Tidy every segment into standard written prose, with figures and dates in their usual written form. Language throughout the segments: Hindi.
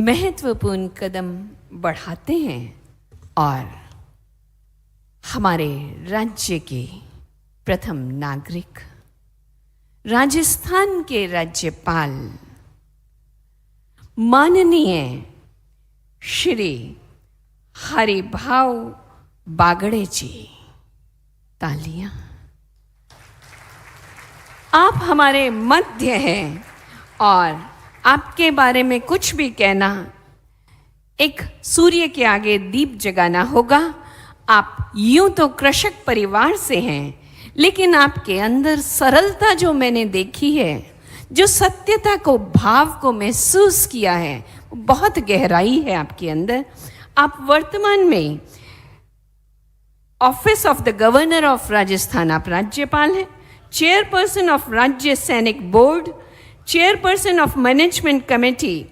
महत्वपूर्ण कदम बढ़ाते हैं और हमारे राज्य के प्रथम नागरिक राजस्थान के राज्यपाल माननीय श्री हरिभाव बागड़े जी, तालियां। आप हमारे मध्य हैं और आपके बारे में कुछ भी कहना एक सूर्य के आगे दीप जगाना होगा। आप यूं तो कृषक परिवार से हैं, लेकिन आपके अंदर सरलता जो मैंने देखी है, जो सत्यता को, भाव को महसूस किया है, बहुत गहराई है आपके अंदर। आप वर्तमान में office of the governor of Rajasthan, आप राज्यपाल हैं, चेयरपर्सन ऑफ राज्य सैनिक board, Chairperson of Management Committee,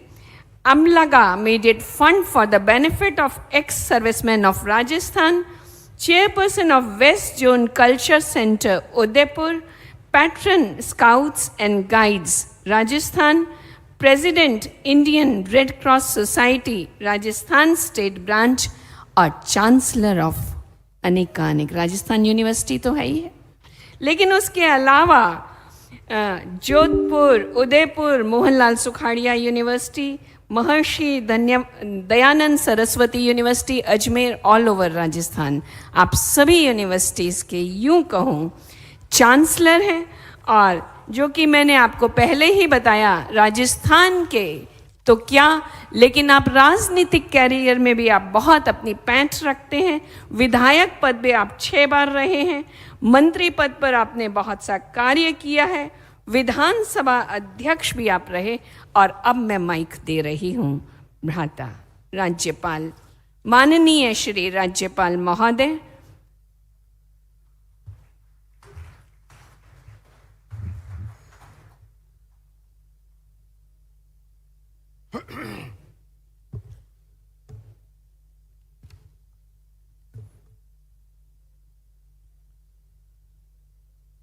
Amlaga Immediate Fund for the Benefit of Ex-Servicemen of Rajasthan, Chairperson of West Zone Culture Center, Udaipur, Patron Scouts and Guides, Rajasthan, President Indian Red Cross Society, Rajasthan State Branch और Chancellor of अनेकानेक राजस्थान यूनिवर्सिटी तो है ही है, लेकिन उसके अलावा Jodhpur, Udaipur Mohanlal Sukhadia university, Maharshi Dayanand Saraswati university, Ajmer, all over Rajasthan, आप सभी यूनिवर्सिटीज़ के यूं कहूँ चांसलर हैं। और जो कि मैंने आपको पहले ही बताया, राजस्थान के तो क्या, लेकिन आप राजनीतिक कैरियर में भी आप बहुत अपनी पैंठ रखते हैं। विधायक पद पे आप 6 बार रहे हैं, मंत्री पद पर आपने बहुत सा कार्य किया है, विधानसभा अध्यक्ष भी आप रहे, और अब मैं माइक दे रही हूँ भ्राता राज्यपाल माननीय श्री राज्यपाल महोदय।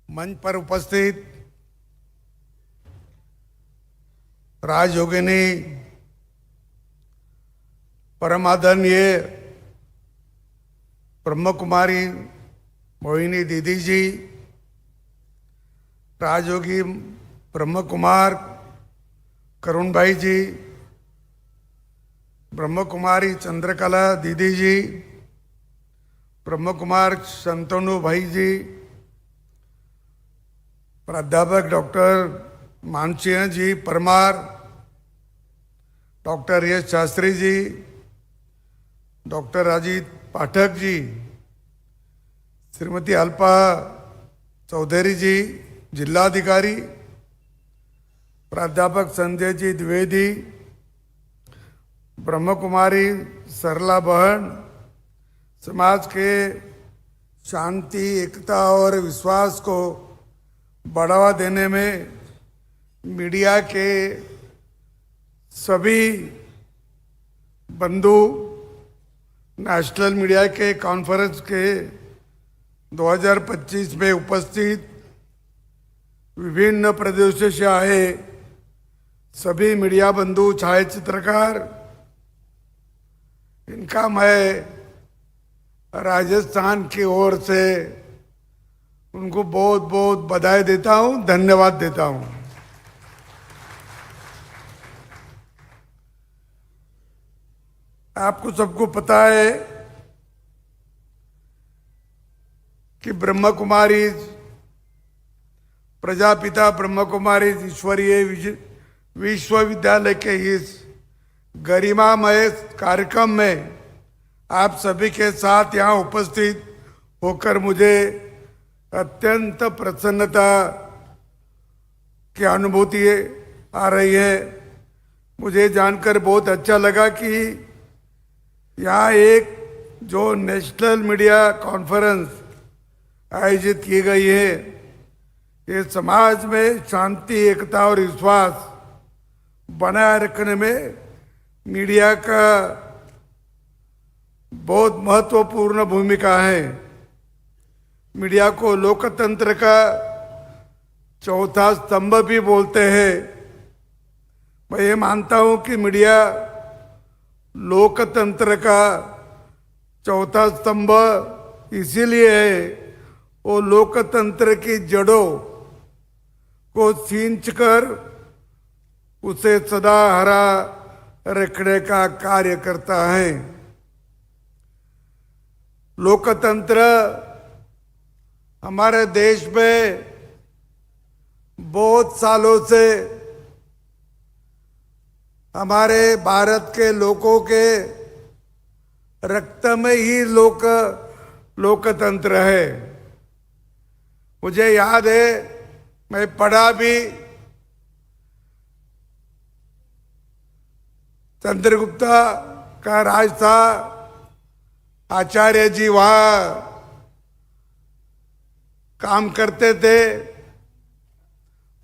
मंच पर उपस्थित राजयोगिनी परमादरणीय ब्रह्म कुमारी मोहिनी दीदी जी, राजयोगी ब्रह्म कुमार करुण भाई जी, ब्रह्म कुमारी चंद्रकला दीदी जी, ब्रह्म कुमार शंतनु भाई जी, प्राध्यापक डॉक्टर मानसिंह जी परमार, डॉक्टर यश शास्त्री जी, डॉक्टर अजीत पाठक जी, श्रीमती अल्पा चौधरी जी जिलाधिकारी, प्राध्यापक संजय जी द्विवेदी, ब्रह्म कुमारी सरला बहन, समाज के शांति, एकता और विश्वास को बढ़ावा देने में मीडिया के सभी बंधु, नेशनल मीडिया के कॉन्फ्रेंस के 2025 में उपस्थित विभिन्न प्रदेशों से आए सभी मीडिया बंधु, छायाचित्रकार, इनका मैं राजस्थान की ओर से उनको बहुत बहुत बधाई देता हूं, धन्यवाद देता हूं। आपको सबको पता है कि ब्रह्म कुमारी प्रजापिता ब्रह्म कुमारी ईश्वरीय विश्वविद्यालय के इस गरिमामय कार्यक्रम में आप सभी के साथ यहाँ उपस्थित होकर मुझे अत्यंत प्रसन्नता की अनुभूति आ रही है। मुझे जानकर बहुत अच्छा लगा कि यहाँ एक जो नेशनल मीडिया कॉन्फ्रेंस आयोजित की गई है, ये समाज में शांति, एकता और विश्वास बनाए रखने में मीडिया का बहुत महत्वपूर्ण भूमिका है। मीडिया को लोकतंत्र का चौथा स्तंभ भी बोलते हैं। मैं ये मानता हूं कि मीडिया लोकतंत्र का चौथा स्तंभ इसीलिए है, वो लोकतंत्र की जड़ों को सींचकर उसे सदा हरा रखने का कार्य करता है। लोकतंत्र हमारे देश में बहुत सालों से हमारे भारत के लोगों के रक्त में ही लोकतंत्र है। मुझे याद है, मैं पढ़ा भी, चंद्रगुप्ता का राज था, आचार्य जी वहाँ काम करते थे,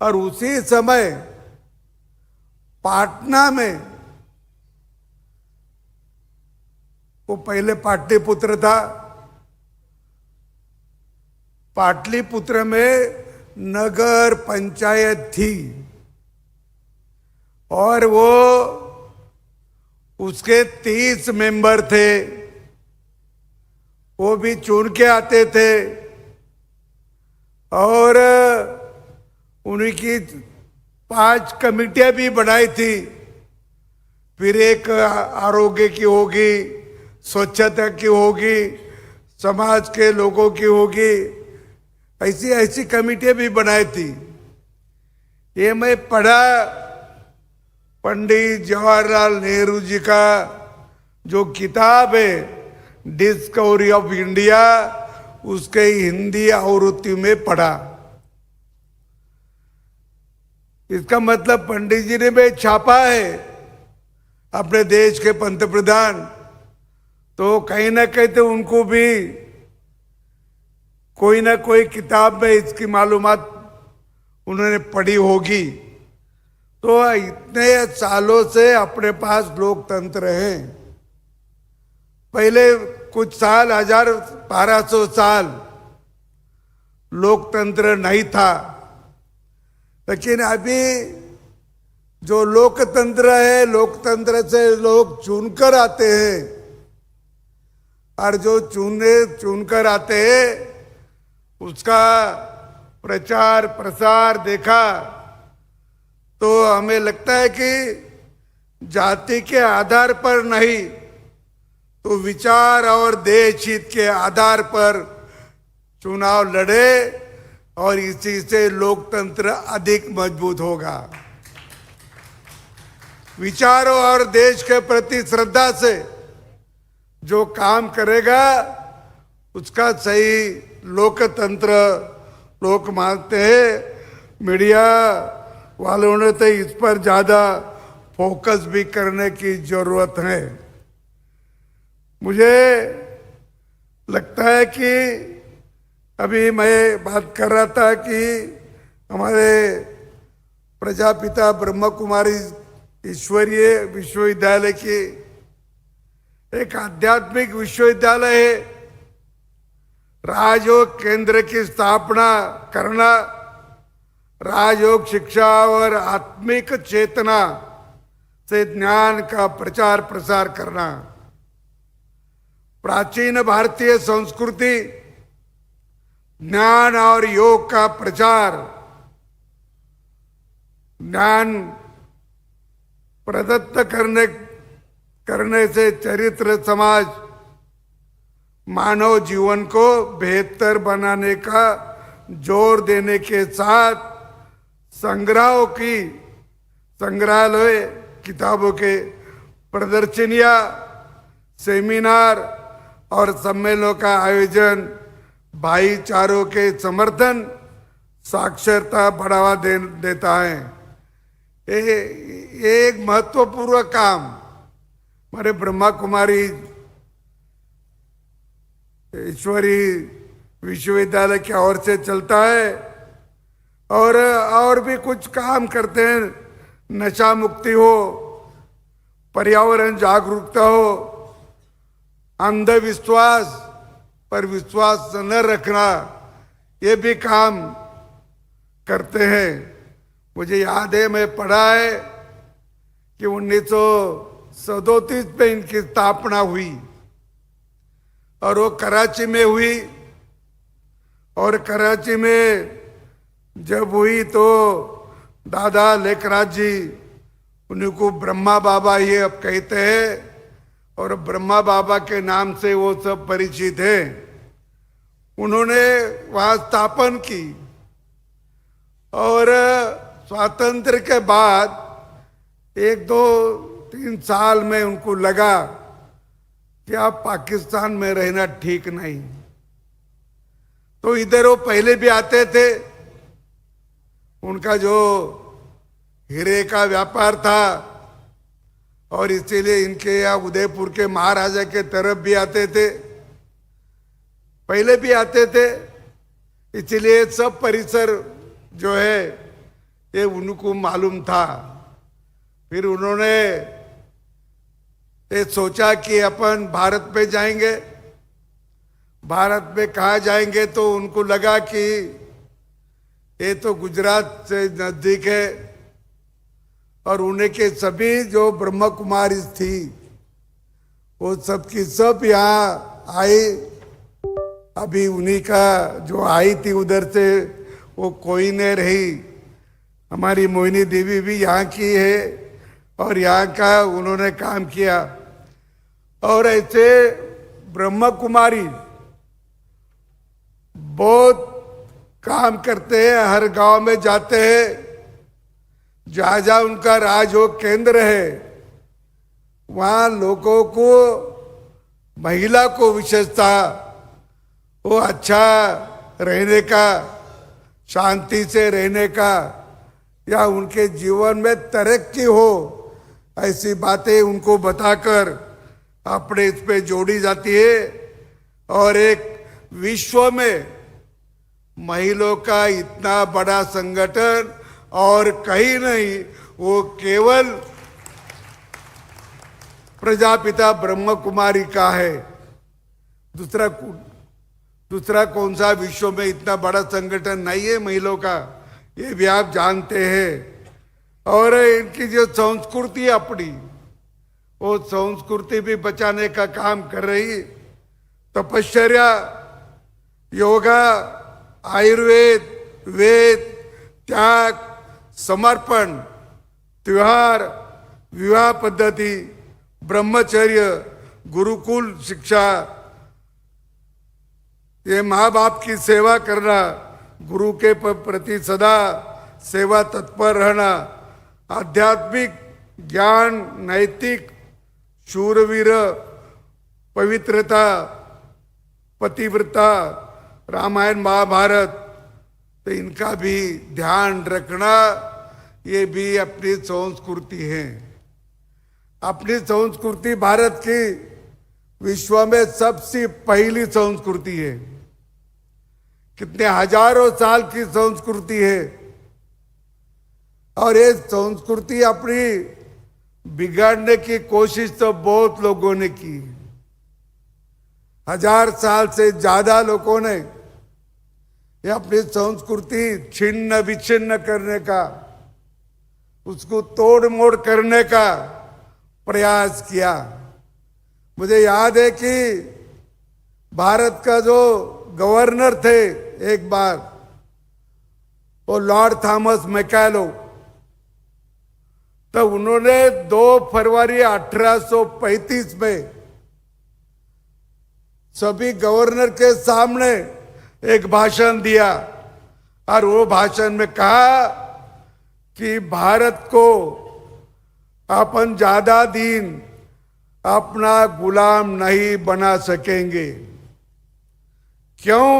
और उसी समय पाटना में, वो पहले पाटलिपुत्र था, पाटलिपुत्र में नगर पंचायत थी, और वो उसके 30 मेंबर थे, वो भी चुन के आते थे, और उन्हीं की 5 कमेटियां भी बनाई थी। फिर एक आरोग्य की होगी, स्वच्छता की होगी, समाज के लोगों की होगी, ऐसी ऐसी कमेटियां भी बनाई थी। ये मैं पढ़ा, पंडित जवाहरलाल नेहरू जी का जो किताब है डिस्कवरी ऑफ इंडिया, उसके हिंदी आवृत्ति में पढ़ा। इसका मतलब पंडित जी ने भी छापा है अपने देश के पंतप्रधान, तो कहीं ना कहीं तो उनको भी कोई ना कोई किताब में इसकी मालूमात उन्होंने पढ़ी होगी। तो इतने सालों से अपने पास लोकतंत्र है। पहले कुछ साल, 1200 साल लोकतंत्र नहीं था, लेकिन अभी जो लोकतंत्र है, लोकतंत्र से लोग चुनकर आते हैं, और जो चुनकर आते हैं उसका प्रचार प्रसार देखा तो हमें लगता है कि जाति के आधार पर नहीं, तो विचार और देश हित के आधार पर चुनाव लड़े, और इसी से लोकतंत्र अधिक मजबूत होगा। विचारों और देश के प्रति श्रद्धा से जो काम करेगा उसका सही लोकतंत्र लोग मानते हैं। मीडिया वालों ने तो इस पर ज्यादा फोकस भी करने की जरूरत है। मुझे लगता है कि अभी मैं बात कर रहा था कि हमारे प्रजापिता ब्रह्म कुमारी ईश्वरीय विश्वविद्यालय की एक आध्यात्मिक विश्वविद्यालय है। राजयोग केंद्र की स्थापना करना, राजयोग शिक्षा और आत्मिक चेतना से ज्ञान का प्रचार प्रसार करना, प्राचीन भारतीय संस्कृति, ज्ञान और योग का प्रचार, ज्ञान प्रदत्त करने से चरित्र समाज मानव जीवन को बेहतर बनाने का जोर देने के साथ संग्रहालय, किताबों के प्रदर्शनियां, सेमिनार और सम्मेलनों का आयोजन भाईचारों के समर्थन, साक्षरता बढ़ावा देता है। ये एक महत्वपूर्ण काम हमारे ब्रह्मा कुमारी ईश्वरी विश्वविद्यालय की ओर से चलता है, और भी कुछ काम करते हैं। नशा मुक्ति हो, पर्यावरण जागरूकता हो, अंधविश्वास पर विश्वास न रखना, ये भी काम करते हैं। मुझे याद है, मैं पढ़ा है कि 1937 में इनकी स्थापना हुई और वो कराची में हुई। और कराची में जब हुई तो दादा लेखराज जी उनको ब्रह्मा बाबा ये अब कहते हैं और ब्रह्मा बाबा के नाम से वो सब परिचित है। उन्होंने वहाँ स्थापन की और स्वातंत्र के बाद 1-2-3 साल में उनको लगा कि अब पाकिस्तान में रहना ठीक नहीं, तो इधर वो पहले भी आते थे। उनका जो हीरे का व्यापार था और इसीलिए इनके यहाँ उदयपुर के महाराजा के तरफ भी आते थे, पहले भी आते थे। इसीलिए सब परिसर जो है ये उनको मालूम था। फिर उन्होंने ये सोचा कि अपन भारत पे जाएंगे। भारत में कहाँ जाएंगे तो उनको लगा कि ये तो गुजरात से नजदीक है और उन्हें के सभी जो ब्रह्म कुमारी थी वो सब की सब यहाँ आई। अभी उन्हीं का जो आई थी उधर से वो कोई नहीं रही। हमारी मोहिनी देवी भी यहाँ की है और यहाँ का उन्होंने काम किया। और ऐसे ब्रह्म कुमारी बहुत काम करते हैं, हर गांव में जाते हैं, जहाँ जहाँ उनका राजयोग केंद्र है वहाँ लोगों को, महिला को विशेषता वो अच्छा रहने का, शांति से रहने का या उनके जीवन में तरक्की हो ऐसी बातें उनको बताकर अपने इस पे जोड़ी जाती है। और एक विश्व में महिलाओं का इतना बड़ा संगठन और कहीं नहीं, वो केवल प्रजापिता ब्रह्म कुमारी का है। दूसरा कौन सा विश्व में इतना बड़ा संगठन नहीं है महिलाओं का, ये भी आप जानते हैं। और इनकी जो संस्कृति अपनी, वो संस्कृति भी बचाने का काम कर रही। तपश्चर्या, योगा, आयुर्वेद, वेद, त्याग, समर्पण, त्योहार, विवाह पद्धति, ब्रह्मचर्य, गुरुकुल शिक्षा, ये माँ बाप की सेवा करना, गुरु के प्रति सदा सेवा तत्पर रहना, आध्यात्मिक ज्ञान, नैतिक, शूरवीर, पवित्रता, पतिव्रता, रामायण महाभारत, तो इनका भी ध्यान रखना, ये भी अपनी संस्कृति है। अपनी संस्कृति भारत की विश्व में सबसे पहली संस्कृति है। कितने हजारों साल की संस्कृति है और ये संस्कृति अपनी बिगाड़ने की कोशिश तो बहुत लोगों ने की। 1000 साल से ज्यादा लोगों ने ये अपनी संस्कृति छिन्न विच्छिन्न करने का, उसको तोड़ मोड़ करने का प्रयास किया। मुझे याद है कि भारत का जो गवर्नर थे एक बार, वो लॉर्ड थॉमस मैकेलो, तो उन्होंने 2 फरवरी 1835 में सभी गवर्नर के सामने एक भाषण दिया और वो भाषण में कहा कि भारत को अपन ज्यादा दिन अपना गुलाम नहीं बना सकेंगे। क्यों?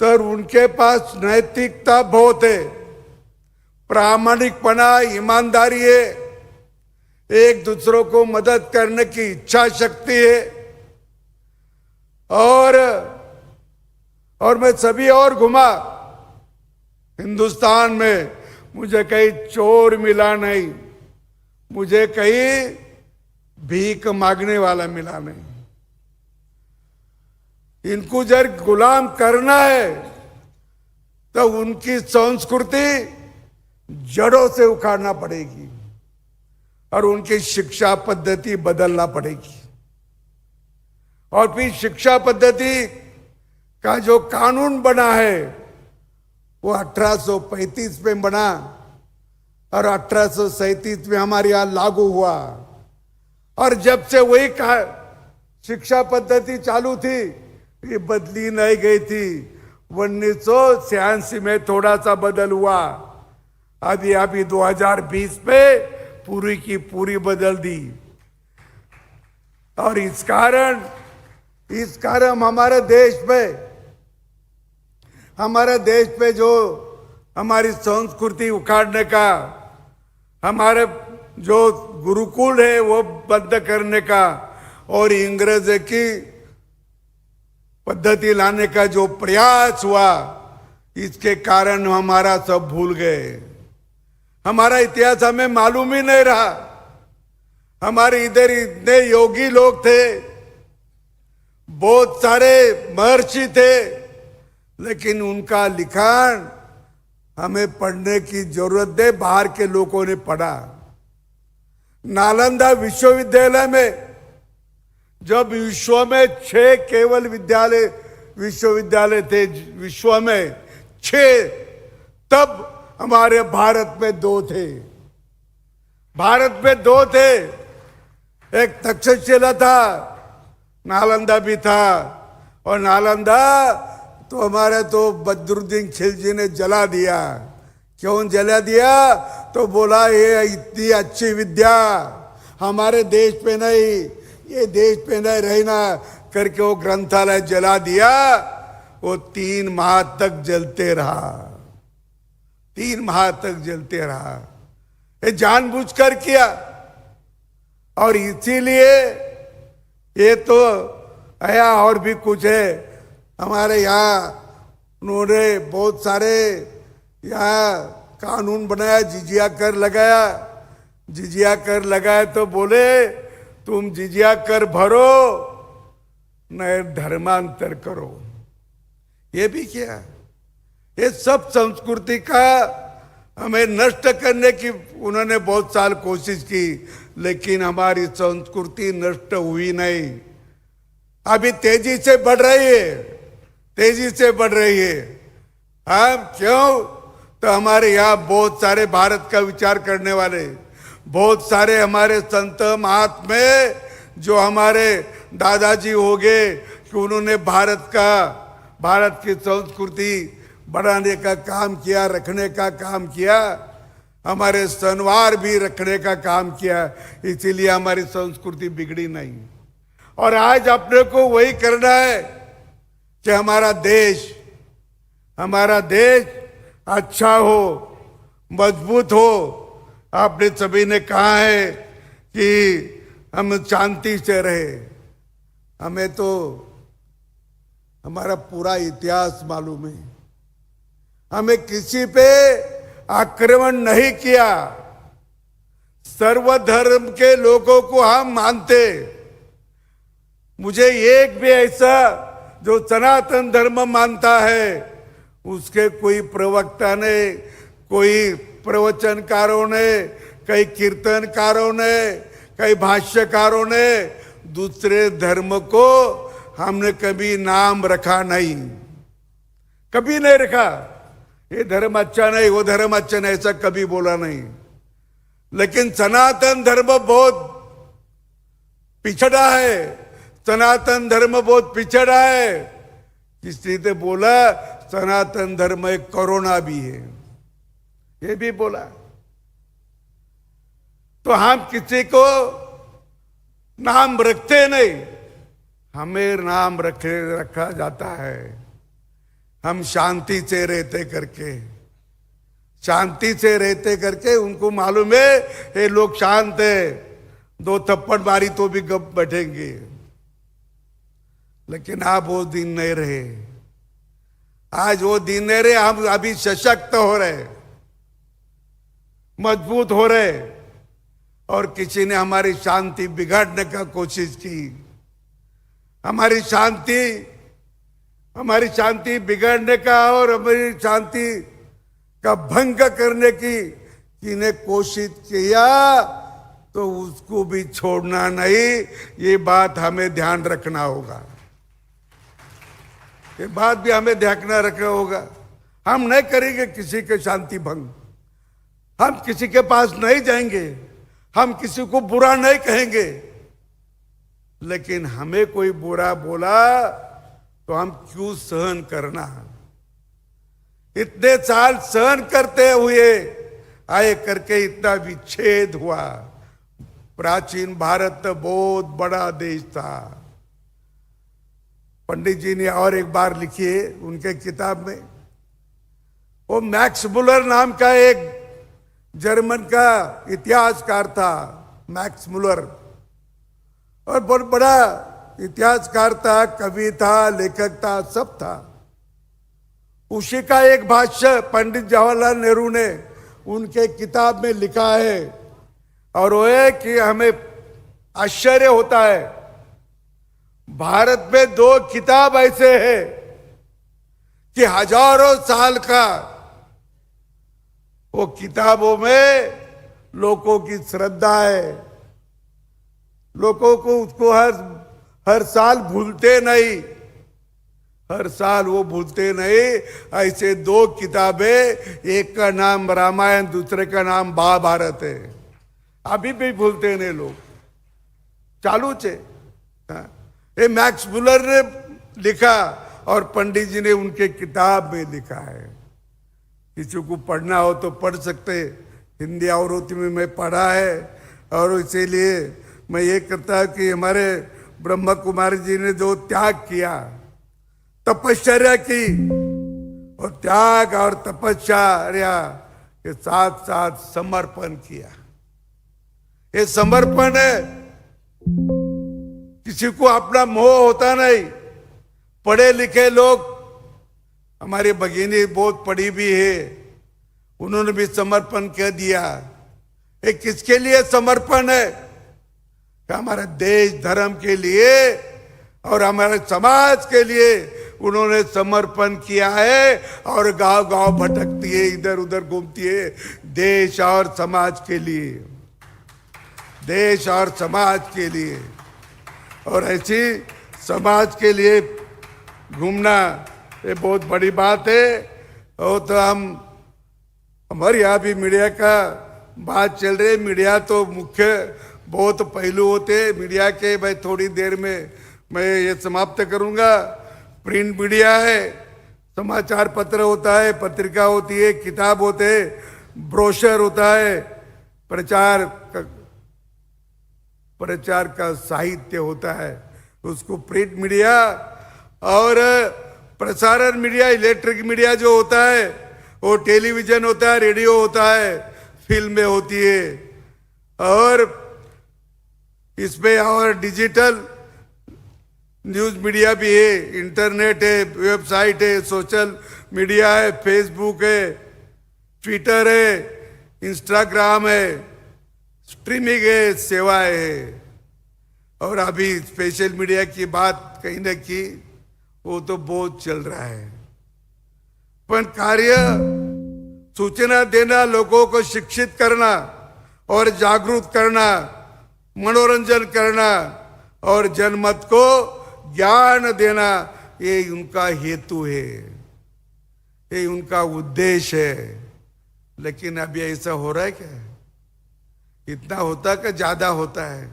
तो उनके पास नैतिकता बहुत है, प्रामाणिकपना, ईमानदारी है, एक दूसरों को मदद करने की इच्छा शक्ति है। और मैं सभी और घुमा हिंदुस्तान में, मुझे कहीं चोर मिला नहीं, मुझे कहीं भीख मांगने वाला मिला नहीं। इनको जब गुलाम करना है तो उनकी संस्कृति जड़ों से उखाड़ना पड़ेगी। और उनकी शिक्षा पद्धति बदलना पड़ेगी। और फिर शिक्षा पद्धति का जो कानून बना है वो 1835 में बना और 1837 में हमारे यहां लागू हुआ। और जब से वही शिक्षा पद्धति चालू थी, ये बदली नहीं गई थी। 1986 में थोड़ा सा बदल हुआ, अभी 2020 में पूरी की पूरी बदल दी। और इस कारण हमारे देश में जो हमारी संस्कृति उखाड़ने का, हमारे जो गुरुकुल है वो बंद करने का और अंग्रेज की पद्धति लाने का जो प्रयास हुआ, इसके कारण हमारा सब भूल गए। हमारा इतिहास हमें मालूम ही नहीं रहा। हमारे इधर इतने योगी लोग थे, बहुत सारे महर्षि थे, लेकिन उनका लिखान हमें पढ़ने की जरूरत है। बाहर के लोगों ने पढ़ा। नालंदा विश्वविद्यालय में जब विश्व में 6 केवल विश्वविद्यालय थे, विश्व में 6, तब हमारे भारत में 2 थे। भारत में 2 थे। एक तक्षशिला था, नालंदा भी था। और नालंदा तो हमारे तो बदरुद्दीन खिलजी ने जला दिया। क्यों जला दिया? तो बोला ये इतनी अच्छी विद्या हमारे देश पे नहीं, ये देश पे नहीं रहना करके वो ग्रंथालय जला दिया। वो 3 माह तक जलते रहा, 3 माह तक जलते रहा। ये जानबूझकर किया। और इसीलिए ये तो आया। और भी कुछ है हमारे यहाँ, उन्होंने बहुत सारे यहाँ कानून बनाया, जिजिया कर लगाया। जिजिया कर लगाया तो बोले तुम जिजिया कर भरो, नए धर्मांतर करो। ये भी किया। ये सब संस्कृति का हमें नष्ट करने की उन्होंने बहुत साल कोशिश की, लेकिन हमारी संस्कृति नष्ट हुई नहीं। अभी तेजी से बढ़ रही है, तेजी से बढ़ रही है। हम क्यों? तो हमारे यहाँ बहुत सारे भारत का विचार करने वाले, बहुत सारे हमारे संत महात्मा जो हमारे दादाजी हो गए कि उन्होंने भारत की संस्कृति बढ़ाने का काम किया, रखने का काम किया। हमारे सनवार भी रखने का काम किया, इसीलिए हमारी संस्कृति बिगड़ी नहीं। और आज अपने को वही करना है कि हमारा देश अच्छा हो, मजबूत हो। आपने सभी ने कहा है कि हम शांति से रहे। हमें तो हमारा पूरा इतिहास मालूम है। हमें किसी पे आक्रमण नहीं किया। सर्वधर्म के लोगों को हम मानते। मुझे एक भी ऐसा जो सनातन धर्म मानता है, उसके कोई प्रवक्ता ने, कोई प्रवचनकारों ने, कई कीर्तनकारों ने, कई भाष्यकारों ने दूसरे धर्म को हमने कभी नाम रखा नहीं, कभी नहीं रखा। ये धर्म अच्छा नहीं, वो धर्म अच्छा नहीं, ऐसा कभी बोला नहीं। लेकिन सनातन धर्म बहुत पिछड़ा है, सनातन धर्म बहुत पिछड़ा है। किसी ने बोला सनातन धर्म एक कोरोना भी है, ये भी बोला। तो हम किसी को नाम रखते नहीं, हमें नाम रखा जाता है। हम शांति से रहते करके उनको मालूम है ये लोग शांत है, 2 थप्पड़ मारी तो भी गप बैठेंगे। लेकिन आप वो दिन नहीं रहे। आज वो दिन नहीं रहे। हम अभी सशक्त हो रहे, मजबूत हो रहे। और किसी ने हमारी शांति बिगाड़ने का कोशिश की, हमारी शांति बिगाड़ने का और हमारी शांति का भंग करने की जिन्हें कोशिश किया, तो उसको भी छोड़ना नहीं। ये बात हमें ध्यान रखना होगा, ये बात भी हमें ध्यान रखना होगा। हम नहीं करेंगे किसी के शांति भंग, हम किसी के पास नहीं जाएंगे, हम किसी को बुरा नहीं कहेंगे, लेकिन हमें कोई बुरा बोला तो हम क्यों सहन करना। इतने साल सहन करते हुए आए करके इतना विच्छेद हुआ। प्राचीन भारत तो बहुत बड़ा देश था। पंडित जी ने और एक बार लिखी है उनके किताब में, वो मैक्स मुलर नाम का एक जर्मन का इतिहासकार था, मैक्स मुलर, और बहुत बड़ा इतिहासकार था, कवि था, लेखक था, सब था। उसी का एक भाष्य पंडित जवाहरलाल नेहरू ने उनके किताब में लिखा है, और वो है कि हमें आश्चर्य होता है, भारत में 2 किताब ऐसे हैं कि हजारों साल का वो किताबों में लोगों की श्रद्धा है, लोगों को उसको हर साल भूलते नहीं, हर साल वो भूलते नहीं। ऐसे 2 किताबें, एक का नाम रामायण, दूसरे का नाम महाभारत है, अभी भी भूलते नहीं लोग, चालू छे। ये मैक्स मुलर ने लिखा और पंडित जी ने उनके किताब में लिखा है। किसी को पढ़ना हो तो पढ़ सकते, हिंदी अवरोती में मैं पढ़ा है। और इसीलिए मैं ये कहता कि हमारे ब्रह्मा कुमारी जी ने जो त्याग किया, तपश्चर्या की, और त्याग और तपश्चर्या के साथ साथ समर्पण किया। ये समर्पण है। किसी को अपना मोह होता नहीं। पढ़े लिखे लोग, हमारी भगिनी बहुत पढ़ी भी है, उन्होंने भी समर्पण कर दिया। ये किसके लिए समर्पण है? कि हमारे देश धर्म के लिए और हमारे समाज के लिए उन्होंने समर्पण किया है। और गांव गांव भटकती है, इधर उधर घूमती है, देश और समाज के लिए, देश और समाज के लिए। और ऐसी समाज के लिए घूमना ये बहुत बड़ी बात है। और तो हमारे यहाँ भी मीडिया का बात चल रही है। मीडिया तो मुख्य बहुत पहलू होते हैं मीडिया के। मैं थोड़ी देर में मैं ये समाप्त करूँगा। प्रिंट मीडिया है, समाचार पत्र होता है, पत्रिका होती है, किताब होते है, ब्रोशर होता है, प्रचार का साहित्य होता है, उसको प्रिंट मीडिया। और प्रसारण मीडिया, इलेक्ट्रिक मीडिया जो होता है वो टेलीविजन होता है, रेडियो होता है, फिल्में होती है। और इसमें और डिजिटल न्यूज मीडिया भी है, इंटरनेट है, वेबसाइट है, सोशल मीडिया है, फेसबुक है, ट्विटर है, इंस्टाग्राम है, स्ट्रीमिंग है, सेवाएं है। और अभी स्पेशल मीडिया की बात कहीं न की, वो तो बहुत चल रहा है। पर कार्य सूचना देना, लोगों को शिक्षित करना और जागरूक करना, मनोरंजन करना और जनमत को ज्ञान देना, ये उनका हेतु है, ये उनका उद्देश्य है। लेकिन अभी ऐसा हो रहा है क्या? इतना होता कि ज्यादा होता है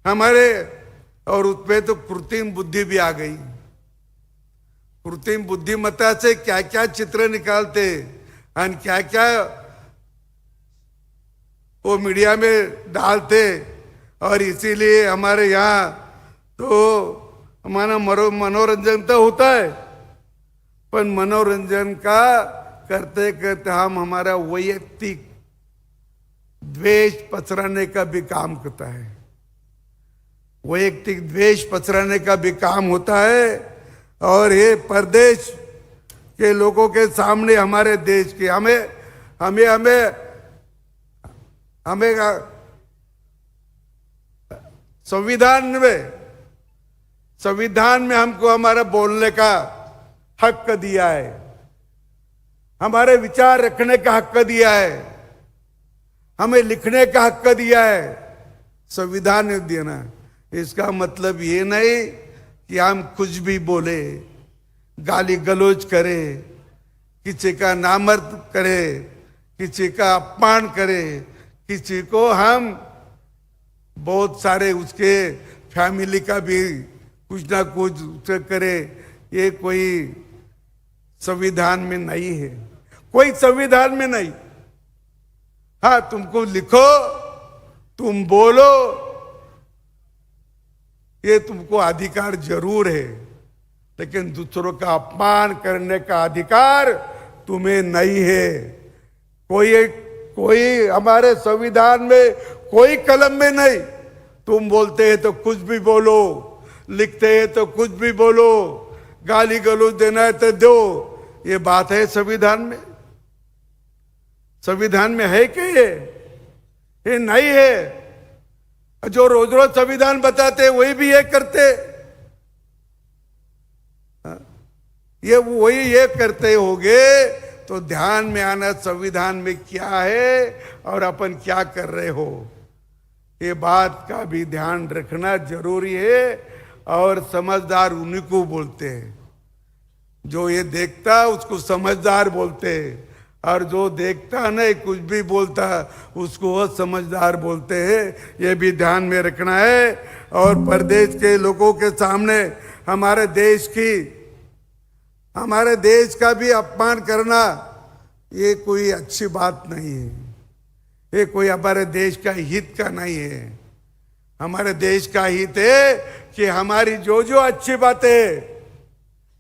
हमारे। और उसमें तो कृत्रिम बुद्धि भी आ गई। कृत्रिम बुद्धिमत्ता से क्या क्या चित्र निकालते और क्या क्या वो मीडिया में डालते। और इसीलिए हमारे यहाँ तो हमारा मनोरंजन तो होता है, पर मनोरंजन का करते करते हम हमारा वैयक्तिक द्वेष पसराने का भी काम करता है, वैयक्तिक द्वेष पसराने का भी काम होता है। और ये परदेश के लोगों के सामने हमारे देश के हमें हमें हमें हमें संविधान में हमको हमारा बोलने का हक दिया है, हमारे विचार रखने का हक दिया है, हमें लिखने का हक दिया है, संविधान ने देना। इसका मतलब ये नहीं कि हम कुछ भी बोले, गाली गलौज करे, किसी का नामर्द करे, किसी का अपमान करे, किसी को हम बहुत सारे उसके फैमिली का भी कुछ ना कुछ करे, ये कोई संविधान में नहीं है, कोई संविधान में नहीं। हाँ, तुमको लिखो, तुम बोलो, ये तुमको अधिकार जरूर है, लेकिन दूसरों का अपमान करने का अधिकार तुम्हें नहीं है। कोई हमारे संविधान में कोई कलम में नहीं। तुम बोलते हैं तो कुछ भी बोलो, लिखते हैं तो कुछ भी बोलो, गाली गलौज देना है तो दो, ये बात है संविधान में? संविधान में है कि ये नहीं है। जो रोज रोज संविधान बताते वही भी ये करते, ये वही ये करते होगे, तो ध्यान में आना संविधान में क्या है और अपन क्या कर रहे हो, ये बात का भी ध्यान रखना जरूरी है। और समझदार उन्हीं को बोलते हैं, जो ये देखता उसको समझदार बोलते हैं, और जो देखता नहीं कुछ भी बोलता उसको वो समझदार बोलते हैं। ये भी ध्यान में रखना है। और प्रदेश के लोगों के सामने हमारे देश का भी अपमान करना ये कोई अच्छी बात नहीं है, ये कोई हमारे देश का हित का नहीं है। हमारे देश का हित है कि हमारी जो जो अच्छी बातें,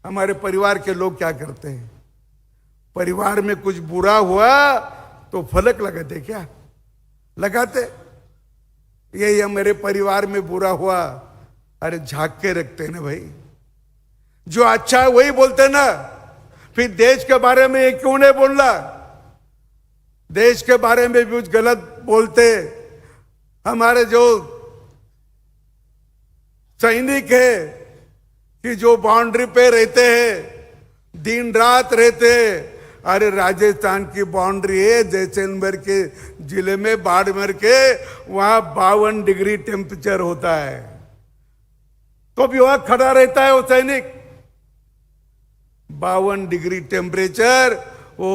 हमारे परिवार के लोग क्या करते हैं, परिवार में कुछ बुरा हुआ तो फलक लगाते, क्या लगाते? ये मेरे परिवार में बुरा हुआ, अरे झांक के रखते हैं ना भाई, जो अच्छा है वही बोलते ना। फिर देश के बारे में ये क्यों नहीं बोलना? देश के बारे में भी कुछ गलत बोलते। हमारे जो सैनिक है कि जो बाउंड्री पे रहते हैं, दिन रात रहते हैं, अरे राजस्थान की बाउंड्री है जैसलमेर के जिले में, बाड़मेर के, वहां 52 डिग्री टेम्परेचर होता है, तो भी वहां खड़ा रहता है वो सैनिक। 52 डिग्री टेम्परेचर, वो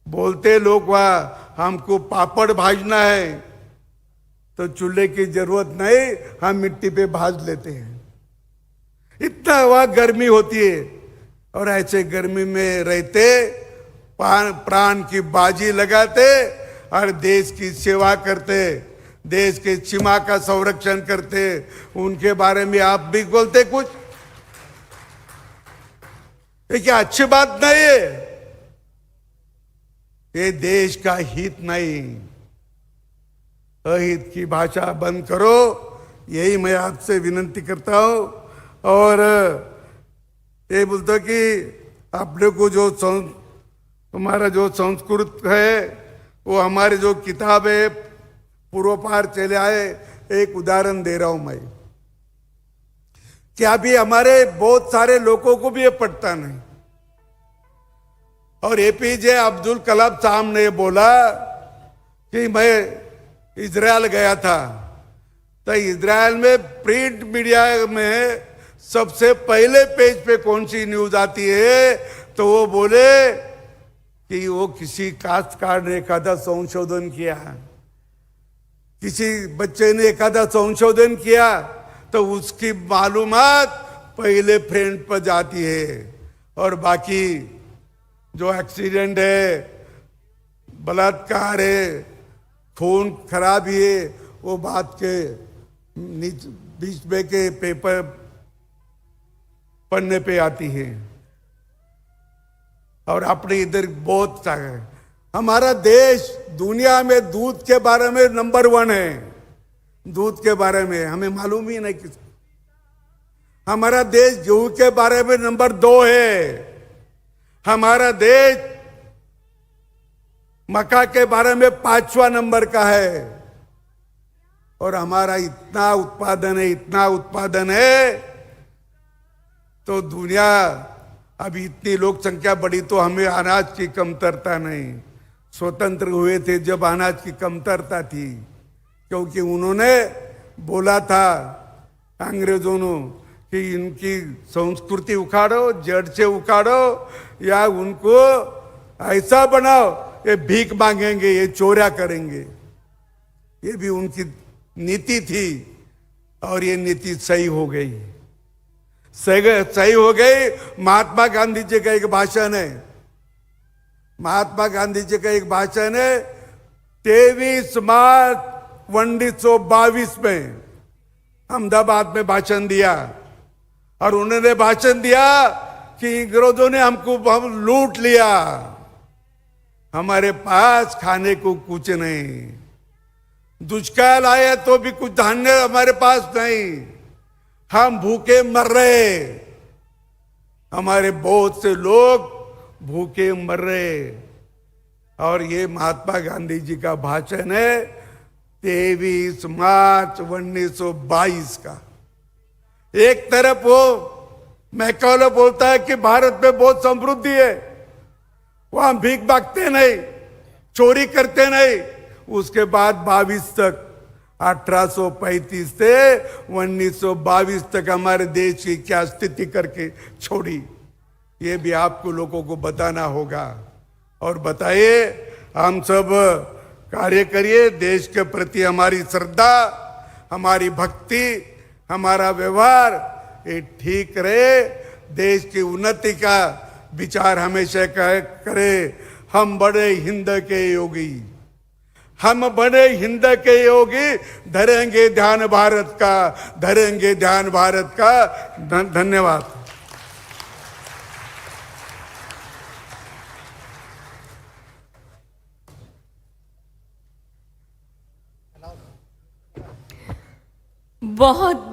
बोलते लोग वहां हमको पापड़ भाजना है, तो चूल्हे की जरूरत नहीं, हम मिट्टी पे भाज लेते हैं। इतना वहां गर्मी होती है, और ऐसे गर्मी में रहते प्राण की बाजी लगाते और देश की सेवा करते, देश के सीमा का संरक्षण करते। उनके बारे में आप भी बोलते कुछ, ये क्या अच्छी बात नहीं है? ये देश का हित नहीं, अहित की भाषा बंद करो, यही मैं आपसे विनती करता हूं। और ये बोलता कि अपने को जो हमारा जो संस्कृत है, वो हमारे जो किताब है पूर्वपार चले आए। एक उदाहरण दे रहा हूं मैं, कि अभी हमारे बहुत सारे लोगों को भी ये पढ़ता नहीं। और एपीजे अब्दुल कलाम साहब ने बोला कि मैं इजराइल गया था, तो इजराइल में प्रिंट मीडिया में सबसे पहले पेज पे कौन सी न्यूज आती है, तो वो बोले कि वो किसी काश्तकार ने एखादा संशोधन किया, किसी बच्चे ने एखादा संशोधन किया, तो उसकी मालूमात पहले फ्रंट पर जाती है, और बाकी जो एक्सीडेंट है, बलात्कार है, खून खराबी है, वो बात के बीच में के पेपर पढ़ने पे आती है। और अपने इधर बहुत सारे, हमारा देश दुनिया में दूध के बारे में नंबर 1 है। दूध के बारे में हमें मालूम ही नहीं किसी। हमारा देश गेहूं के बारे में नंबर 2 है। हमारा देश मक्का के बारे में 5वां नंबर का है। और हमारा इतना उत्पादन है, तो दुनिया अभी इतनी लोक संख्या बढ़ी तो हमें अनाज की कमतरता नहीं, स्वतंत्र हुए थे जब अनाज की कमतरता थी, क्योंकि उन्होंने बोला था अंग्रेजों ने कि इनकी संस्कृति उखाड़ो, जड़ से उखाड़ो, या उनको ऐसा बनाओ ये भीख मांगेंगे, ये चोरिया करेंगे। ये भी उनकी नीति थी और ये नीति सही हो गई, सही हो गई। महात्मा गांधी जी का एक भाषण है, महात्मा गांधी जी का एक भाषण है 23 मार्च 1922 में अहमदाबाद में भाषण दिया, और उन्होंने भाषण दिया कि अंग्रेजों ने हमको लूट लिया, हमारे पास खाने को कुछ नहीं, दुष्काल आया तो भी कुछ धान्य हमारे पास नहीं, हम भूखे मर रहे, हमारे बहुत से लोग भूखे मर रहे। और ये महात्मा गांधी जी का भाषण है 23 मार्च 1922 का। एक तरफ वो मैकाले बोलता है कि भारत में बहुत समृद्धि है, वहां भीख मांगते नहीं, चोरी करते नहीं। उसके बाद 22 तक 1835 से 1922 तक हमारे देश की क्या स्थिति करके छोड़ी, ये भी आपको लोगों को बताना होगा। और बताइए, हम सब कार्य करिए, देश के प्रति हमारी श्रद्धा, हमारी भक्ति, हमारा व्यवहार ये ठीक रहे, देश की उन्नति का विचार हमेशा करे। हम बड़े हिंद के योगी, हम बड़े हिंद के योगी, धरेंगे ध्यान भारत का, धरेंगे ध्यान भारत का। धन्यवाद। बहुत